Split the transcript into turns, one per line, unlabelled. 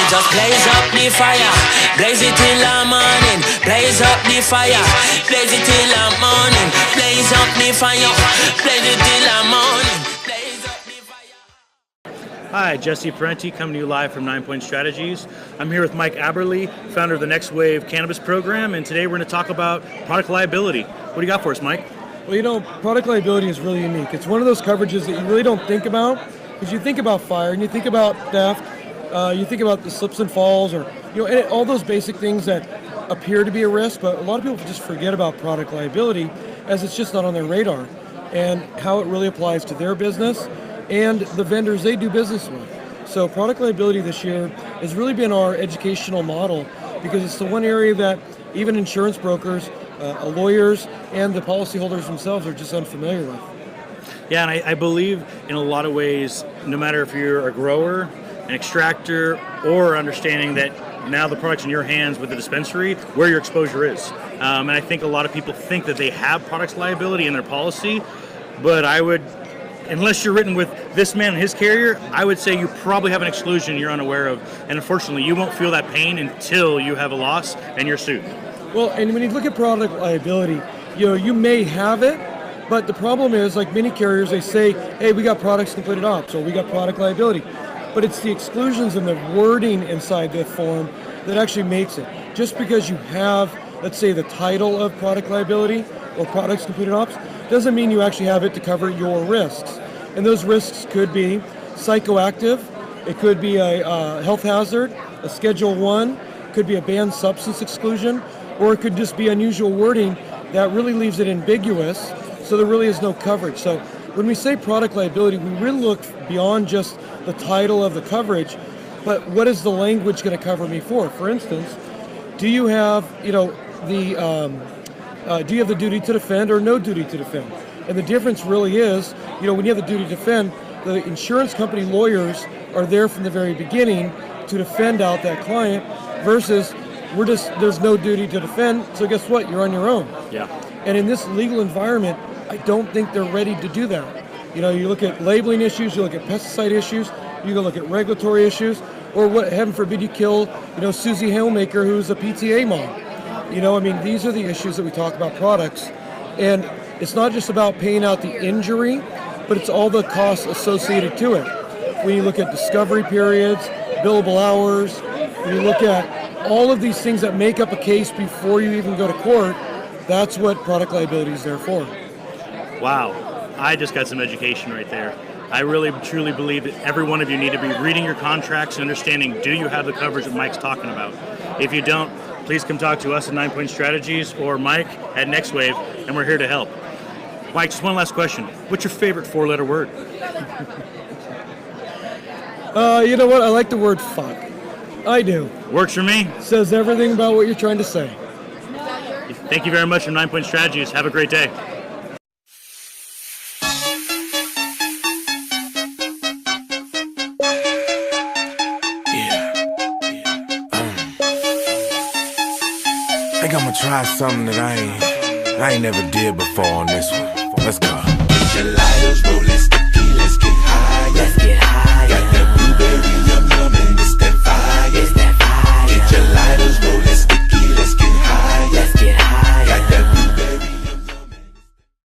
just blaze up the fire, blaze it till the morning, blaze up the fire, blaze it till the morning, blaze up the fire, blaze it till the morning, blaze up the fire.
Hi, Jesse Parenti coming to you live from 9 Point Strategies. I'm here with Mike Aberle, founder of the NextWave Cannabis Program, and today we're going to talk about product liability. What do you got for us, Mike?
Well, you know, product liability is really unique. It's one of those coverages that you really don't think about, because you think about fire and you think about theft, you think about the slips and falls, or and all those basic things that appear to be a risk, but a lot of people just forget about product liability as it's just not on their radar and how it really applies to their business and the vendors they do business with. So product liability this year has really been our educational model, because it's the one area that even insurance brokers, lawyers, and the policyholders themselves are just unfamiliar with.
Yeah, and I believe in a lot of ways, no matter if you're a grower, an extractor, or understanding that now the product's in your hands with the dispensary, where your exposure is. And I think a lot of people think that they have products liability in their policy, but I would, unless you're written with this man and his carrier, I would say you probably have an exclusion you're unaware of. And unfortunately, you won't feel that pain until you have a loss and you're sued.
Well, and when you look at product liability, you may have it, but the problem is, like many carriers, they say, hey, we got products completed ops, or we got product liability. But it's the exclusions and the wording inside the form that actually makes it. Just because you have, let's say, the title of product liability or products completed ops, doesn't mean you actually have it to cover your risks. And those risks could be psychoactive, it could be a health hazard, a Schedule I, could be a banned substance exclusion, or it could just be unusual wording that really leaves it ambiguous, so there really is no coverage. So when we say product liability, we really look beyond just the title of the coverage, but what is the language going to cover me for? For instance, do you have the duty to defend or no duty to defend? And the difference really is, when you have the duty to defend, the insurance company lawyers are there from the very beginning to defend out that client, versus there's no duty to defend, so guess what? You're on your own.
Yeah. And
in this legal environment, I don't think they're ready to do that. You look at labeling issues, you look at pesticide issues, you can look at regulatory issues, or what, heaven forbid, you kill, Susie Hailmaker, who's a PTA mom. These are the issues that we talk about products. And it's not just about paying out the injury, but it's all the costs associated to it. When you look at discovery periods, billable hours, when you look at all of these things that make up a case before you even go to court, that's what product liability is there for.
Wow, I just got some education right there. I really truly believe that every one of you need to be reading your contracts and understanding, do you have the coverage that Mike's talking about? If you don't, please come talk to us at 9 Point Strategies or Mike at NextWave, and we're here to help. Mike, just one last question. What's your favorite 4-letter word?
You know what? I like the word fuck. I do.
Works for me.
Says everything about what you're trying to say.
Thank you very much from 9 Point Strategies. Have a great day.
I think I'm gonna try something that I ain't never did before on this one. Let's go.
Get your lighters, roll it sticky, let's get high. Let's get high.